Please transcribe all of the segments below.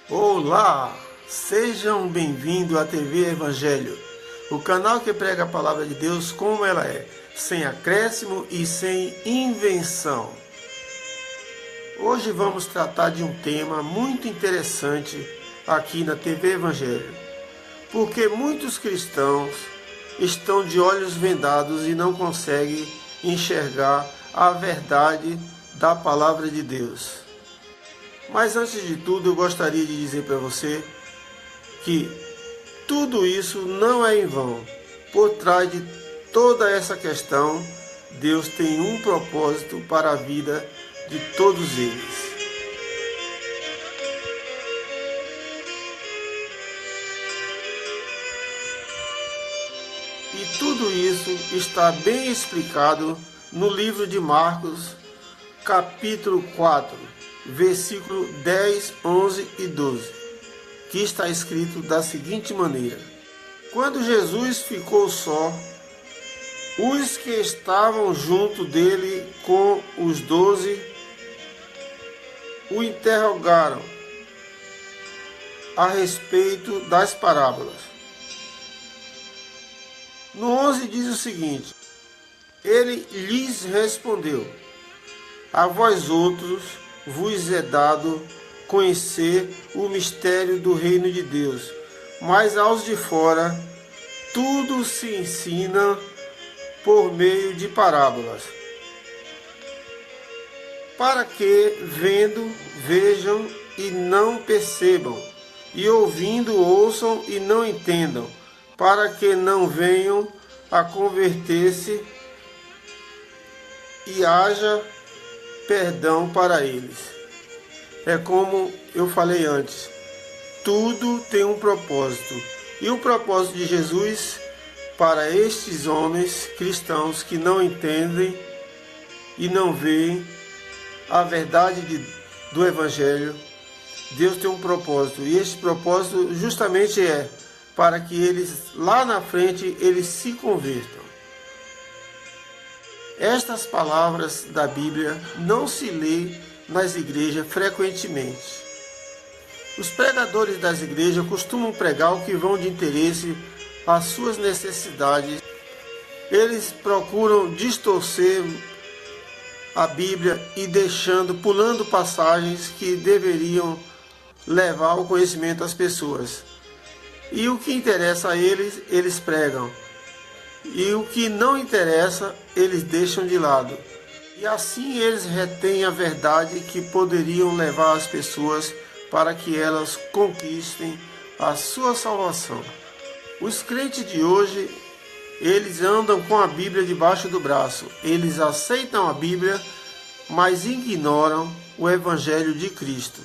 Olá, sejam bem-vindos à TV Evangelho, o canal que prega a palavra de Deus como ela é, sem acréscimo e sem invenção. Hoje vamos tratar de um tema muito interessante aqui na TV Evangelho, porque muitos cristãos estão de olhos vendados e não conseguem enxergar a verdade da palavra de Deus. Mas antes de tudo, eu gostaria de dizer para você que tudo isso não é em vão. Por trás de toda essa questão, Deus tem um propósito para a vida de todos eles. E tudo isso está bem explicado no livro de Marcos, capítulo 4. Versículo 10, 11 e 12, que está escrito da seguinte maneira: Quando Jesus ficou só, os que estavam junto dele com os 12 o interrogaram a respeito das parábolas. No 11 diz o seguinte: Ele lhes respondeu: A vós outros vos é dado conhecer o mistério do reino de Deus, mas aos de fora tudo se ensina por meio de parábolas, para que, vendo, vejam e não percebam, e ouvindo, ouçam e não entendam, para que não venham a converter-se e haja perdão para eles. É como eu falei antes, tudo tem um propósito. E o propósito de Jesus para estes homens cristãos que não entendem e não veem a verdade do Evangelho, Deus tem um propósito. E esse propósito justamente é para que eles, lá na frente, eles se convertam. Estas palavras da Bíblia não se lê nas igrejas frequentemente. Os pregadores das igrejas costumam pregar o que vão de interesse às suas necessidades. Eles procuram distorcer a Bíblia e pulando passagens que deveriam levar o conhecimento às pessoas. E o que interessa a eles, eles pregam. E o que não interessa, eles deixam de lado. E assim eles retêm a verdade que poderiam levar as pessoas para que elas conquistem a sua salvação. Os crentes de hoje, eles andam com a Bíblia debaixo do braço. Eles aceitam a Bíblia, mas ignoram o Evangelho de Cristo,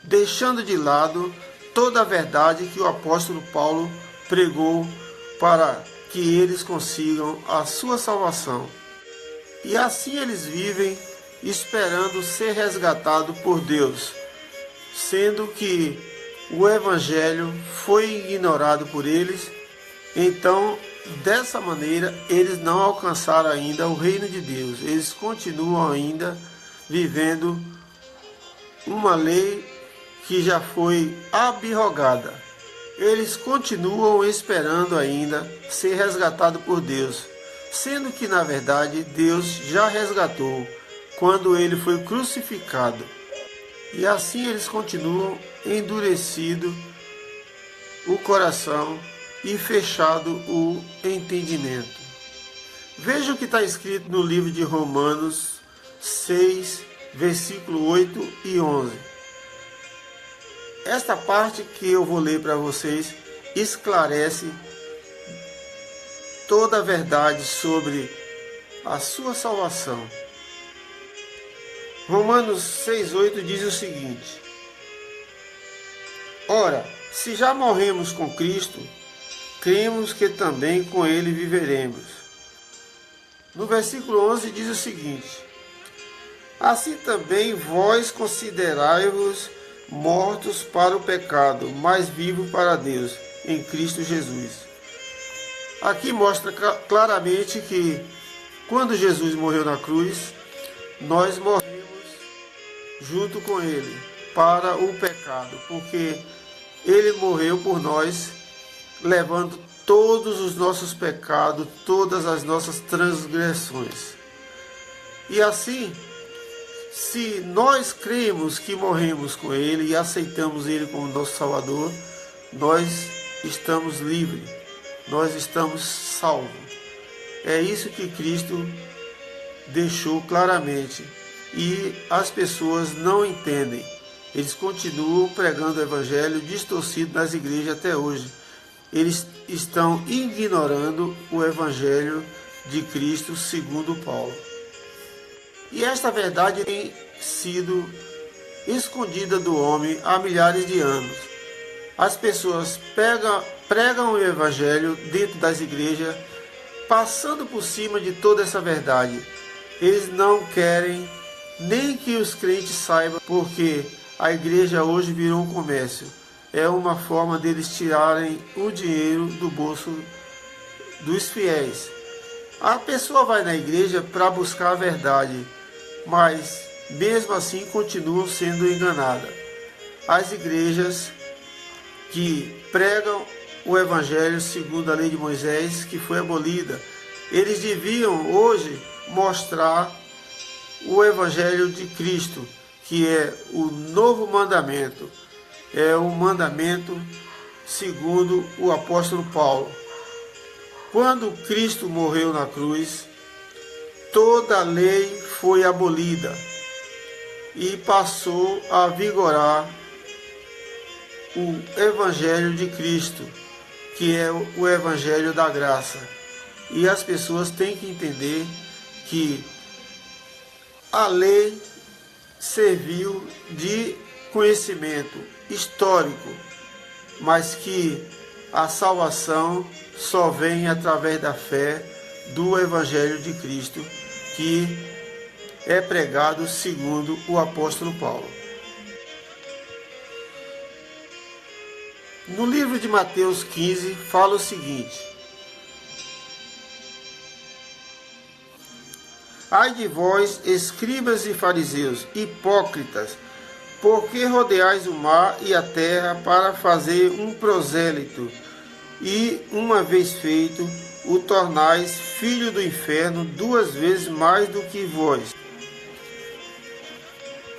deixando de lado toda a verdade que o apóstolo Paulo pregou para que eles consigam a sua salvação. E assim eles vivem esperando ser resgatados por Deus, sendo que o Evangelho foi ignorado por eles. Então, dessa maneira, eles não alcançaram ainda o reino de Deus. Eles continuam ainda vivendo uma lei que já foi abrogada. Eles continuam esperando ainda ser resgatado por Deus, sendo que na verdade Deus já resgatou quando ele foi crucificado. E assim eles continuam endurecido o coração e fechado o entendimento. Veja o que está escrito no livro de Romanos 6, versículo 8 e 11. Esta parte que eu vou ler para vocês esclarece toda a verdade sobre a sua salvação. Romanos 6,8 diz o seguinte: Ora, se já morremos com Cristo, cremos que também com Ele viveremos. No versículo 11 diz o seguinte: Assim também vós considerai-vos mortos para o pecado, mas vivos para Deus, em Cristo Jesus. Aqui mostra claramente que quando Jesus morreu na cruz, nós morremos junto com Ele. para o pecado, porque ele morreu por nós, levando todos os nossos pecados, todas as nossas transgressões. E assim, se nós cremos que morremos com ele e aceitamos ele como nosso Salvador, nós estamos livres, nós estamos salvos. É isso que Cristo deixou claramente e as pessoas não entendem. Eles continuam pregando o evangelho distorcido nas igrejas até hoje. Eles estão ignorando o evangelho de Cristo segundo Paulo. E esta verdade tem sido escondida do homem há milhares de anos. As pessoas pregam o evangelho dentro das igrejas, passando por cima de toda essa verdade. Eles não querem nem que os crentes saibam, porque a igreja hoje virou um comércio. É uma forma deles tirarem o dinheiro do bolso dos fiéis. A pessoa vai na igreja para buscar a verdade, mas mesmo assim continuam sendo enganadas. As igrejas que pregam o evangelho segundo a lei de Moisés, que foi abolida, eles deviam hoje mostrar o evangelho de Cristo, que é o novo mandamento, é o mandamento segundo o apóstolo Paulo. Quando Cristo morreu na cruz, toda a lei foi abolida e passou a vigorar o evangelho de Cristo, que é o evangelho da graça. E as pessoas têm que entender que a lei serviu de conhecimento histórico, mas que a salvação só vem através da fé do evangelho de Cristo, que é pregado segundo o apóstolo Paulo. No livro de Mateus 15 fala o seguinte: ai de vós, escribas e fariseus, hipócritas, porque rodeais o mar e a terra para fazer um prosélito, e, uma vez feito, o tornais filho do inferno 2 vezes mais do que vós.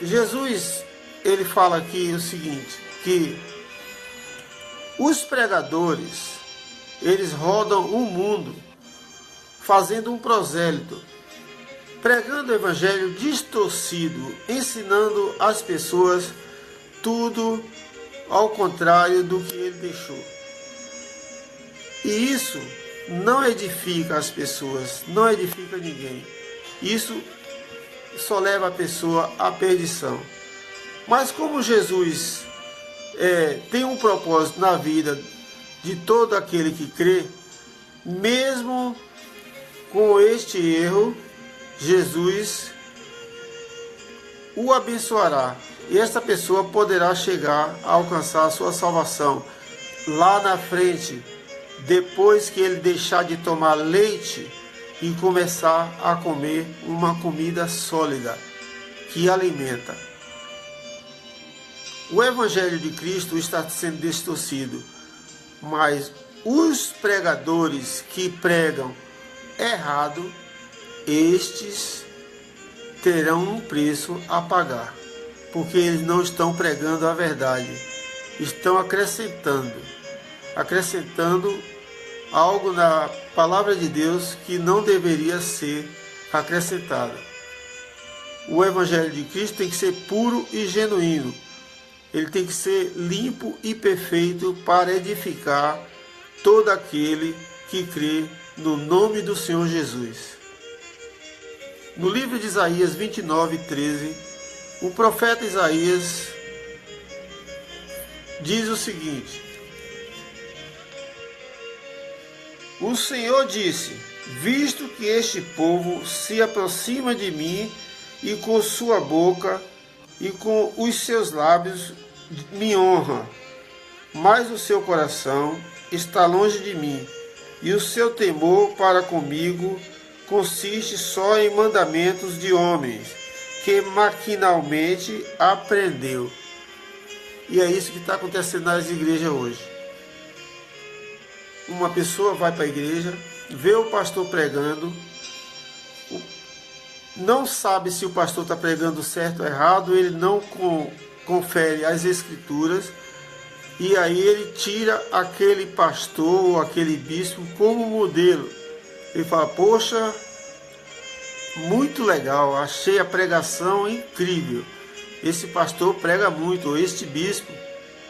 Jesus, ele fala aqui o seguinte, que os pregadores, eles rodam o mundo fazendo um prosélito, pregando o evangelho distorcido, ensinando as pessoas tudo ao contrário do que ele deixou. E isso não edifica as pessoas, não edifica ninguém. Isso só leva a pessoa à perdição. Mas como Jesus tem um propósito na vida de todo aquele que crê, mesmo com este erro, Jesus o abençoará e esta pessoa poderá chegar a alcançar a sua salvação lá na frente, depois que ele deixar de tomar leite e começar a comer uma comida sólida que alimenta. O evangelho de Cristo está sendo distorcido, mas os pregadores que pregam errado, estes terão um preço a pagar, porque eles não estão pregando a verdade, estão acrescentando algo na palavra de Deus que não deveria ser acrescentado. O evangelho de Cristo tem que ser puro e genuíno. Ele tem que ser limpo e perfeito para edificar todo aquele que crê no nome do Senhor Jesus. No livro de Isaías 29:13, o profeta Isaías diz o seguinte: o Senhor disse, visto que este povo se aproxima de mim e com sua boca e com os seus lábios me honra, mas o seu coração está longe de mim, e o seu temor para comigo consiste só em mandamentos de homens, que maquinalmente aprendeu. E é isso que está acontecendo nas igrejas hoje. Uma pessoa vai para a igreja, vê o pastor pregando, não sabe se o pastor está pregando certo ou errado, ele não confere as escrituras, e aí ele tira aquele pastor ou aquele bispo como modelo. Ele fala: poxa, muito legal, achei a pregação incrível, esse pastor prega muito, ou este bispo.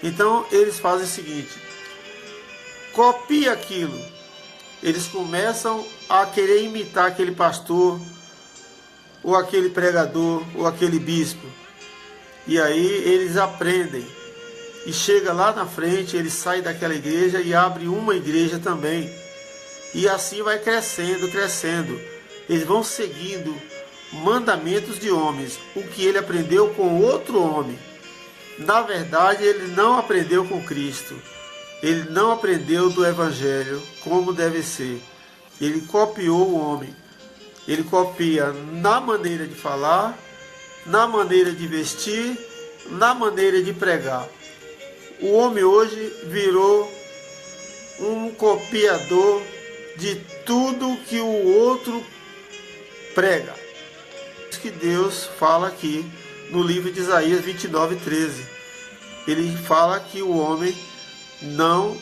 Então eles fazem o seguinte: copia aquilo. Eles começam a querer imitar aquele pastor, ou aquele pregador, ou aquele bispo. E aí eles aprendem. E chega lá na frente, eles saem daquela igreja e abrem uma igreja também. E assim vai crescendo, crescendo. Eles vão seguindo mandamentos de homens, o que ele aprendeu com outro homem. Na verdade, ele não aprendeu com Cristo. Ele não aprendeu do Evangelho como deve ser. Ele copiou o homem. Ele copia na maneira de falar, na maneira de vestir, na maneira de pregar. O homem hoje virou um copiador de tudo que o outro prega. Isso que Deus fala aqui no livro de Isaías 29:13. Ele fala que o homem não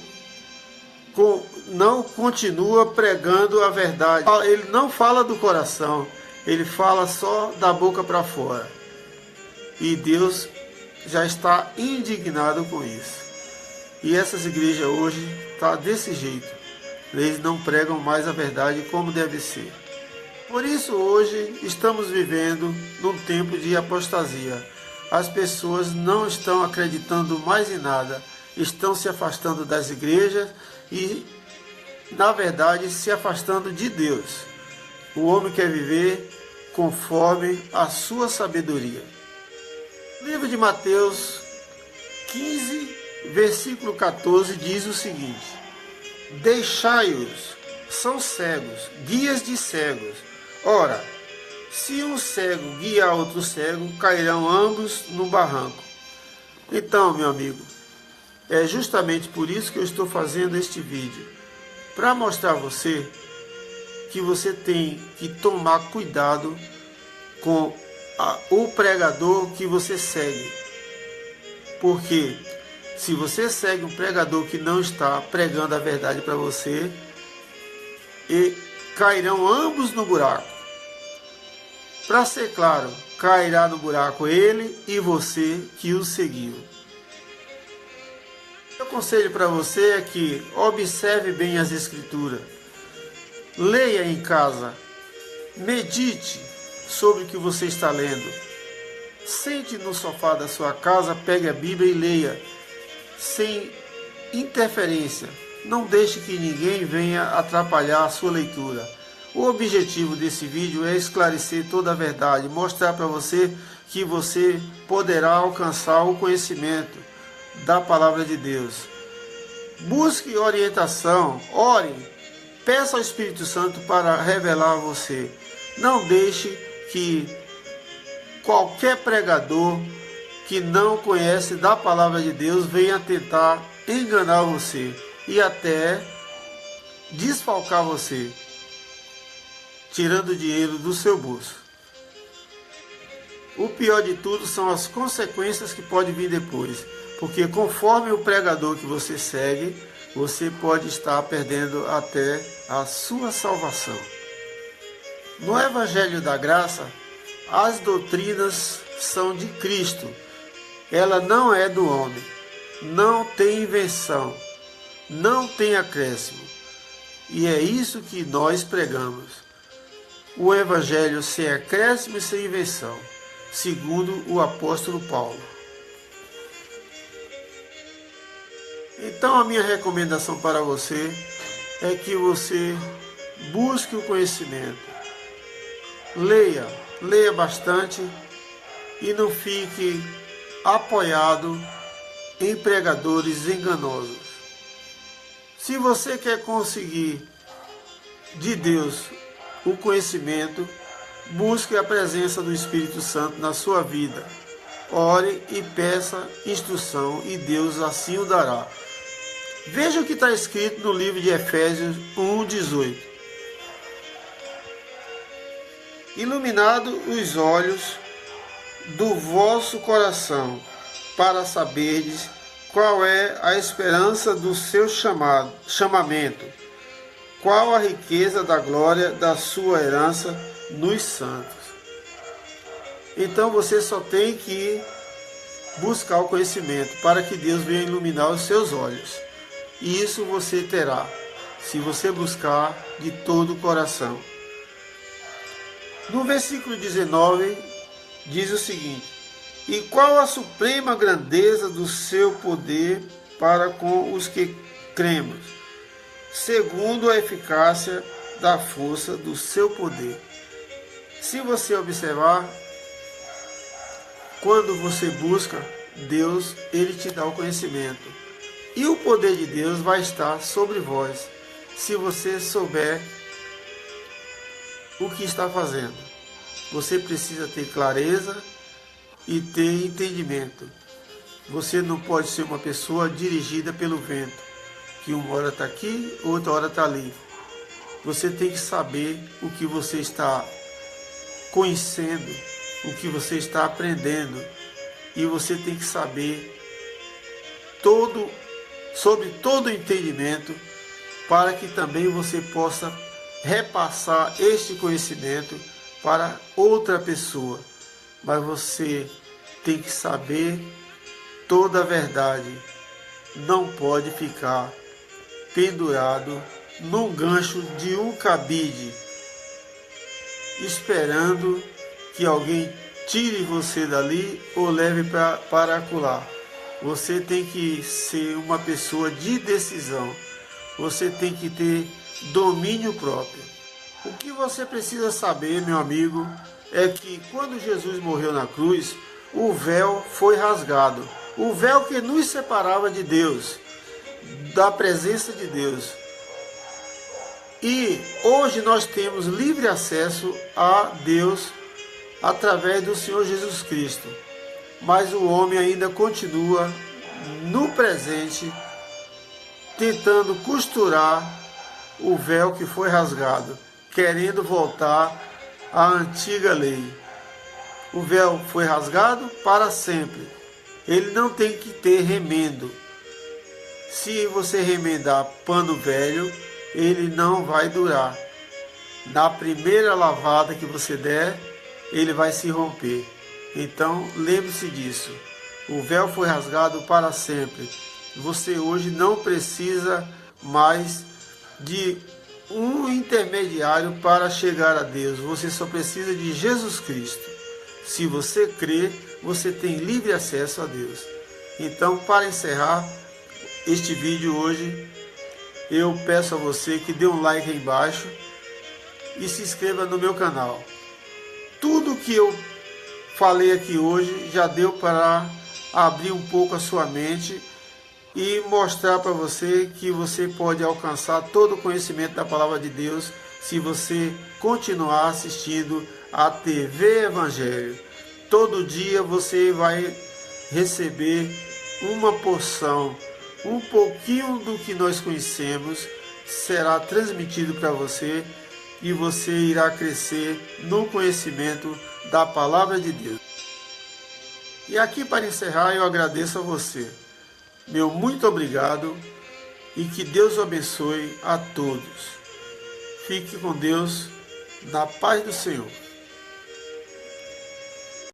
continua pregando a verdade. Ele não fala do coração, ele fala só da boca para fora. E Deus já está indignado com isso. E essas igrejas hoje estão desse jeito. Eles não pregam mais a verdade como deve ser. Por isso hoje estamos vivendo num tempo de apostasia. As pessoas não estão acreditando mais em nada. Estão se afastando das igrejas e, na verdade, se afastando de Deus. O homem quer viver conforme a sua sabedoria. O livro de Mateus 15, versículo 14 diz o seguinte: deixai-os, são cegos, guias de cegos. Ora, se um cego guiar outro cego, cairão ambos no barranco. Então, meu amigo, é justamente por isso que eu estou fazendo este vídeo, para mostrar a você que você tem que tomar cuidado com o pregador que você segue. Porque se você segue um pregador que não está pregando a verdade para você, cairão ambos no buraco. Para ser claro, cairá no buraco ele e você que o seguiu. Meu conselho para você é que observe bem as escrituras, leia em casa, medite sobre o que você está lendo. Sente no sofá da sua casa, pegue a Bíblia e leia, sem interferência. Não deixe que ninguém venha atrapalhar a sua leitura. O objetivo desse vídeo é esclarecer toda a verdade, mostrar para você que você poderá alcançar o conhecimento da palavra de Deus. Busque orientação, ore, peça ao Espírito Santo para revelar a você. Não deixe que qualquer pregador que não conhece da palavra de Deus venha tentar enganar você e até desfalcar você, tirando dinheiro do seu bolso. O pior de tudo são as consequências que podem vir depois, porque conforme o pregador que você segue, você pode estar perdendo até a sua salvação. No Evangelho da Graça, as doutrinas são de Cristo. Ela não é do homem. Não tem invenção. Não tem acréscimo. E é isso que nós pregamos. O Evangelho sem acréscimo e sem invenção, segundo o apóstolo Paulo. Então a minha recomendação para você é que você busque o conhecimento. Leia bastante e não fique apoiado em pregadores enganosos. Se você quer conseguir de Deus o conhecimento, busque a presença do Espírito Santo na sua vida. ore e peça instrução, e Deus assim o dará. Veja o que está escrito no livro de Efésios 1:18. Iluminado os olhos do vosso coração, para saberdes qual é a esperança do seu chamamento, qual a riqueza da glória da sua herança nos santos. Então você só tem que buscar o conhecimento para que Deus venha iluminar os seus olhos. E isso você terá, se você buscar de todo o coração. No versículo 19, diz o seguinte: e qual a suprema grandeza do seu poder para com os que cremos, segundo a eficácia da força do seu poder. Se você observar, quando você busca Deus, Ele te dá o conhecimento. E o poder de Deus vai estar sobre vós, se você souber o que está fazendo. Você precisa ter clareza e ter entendimento. Você não pode ser uma pessoa dirigida pelo vento, que uma hora está aqui, outra hora está ali. Você tem que saber o que você está conhecendo, o que você está aprendendo, e você tem que saber sobre todo o entendimento, para que também você possa repassar este conhecimento para outra pessoa. Mas você tem que saber toda a verdade. Não pode ficar pendurado num gancho de um cabide, esperando que alguém tire você dali ou leve para acolá. Você tem que ser uma pessoa de decisão. Você tem que ter domínio próprio. O que você precisa saber, meu amigo, é que quando Jesus morreu na cruz, o véu foi rasgado. O véu que nos separava de Deus, da presença de Deus. E hoje nós temos livre acesso a Deus através do Senhor Jesus Cristo. Mas o homem ainda continua no presente tentando costurar o véu que foi rasgado, querendo voltar à antiga lei. O véu foi rasgado para sempre. Ele não tem que ter remendo. Se você remendar pano velho, ele não vai durar. Na primeira lavada que você der, ele vai se romper. Então, lembre-se disso. O véu foi rasgado para sempre. Você hoje não precisa mais de um intermediário para chegar a Deus. Você só precisa de Jesus Cristo. Se você crer, você tem livre acesso a Deus. Então, para encerrar este vídeo hoje, eu peço a você que dê um like aí embaixo e se inscreva no meu canal. Tudo que eu falei aqui hoje já deu para abrir um pouco a sua mente e mostrar para você que você pode alcançar todo o conhecimento da palavra de Deus se você continuar assistindo a TV Evangelho. Todo dia você vai receber uma porção, um pouquinho do que nós conhecemos será transmitido para você e você irá crescer no conhecimento da palavra de Deus. E aqui para encerrar eu agradeço a você. Meu muito obrigado e que Deus abençoe a todos. Fique com Deus, na paz do Senhor.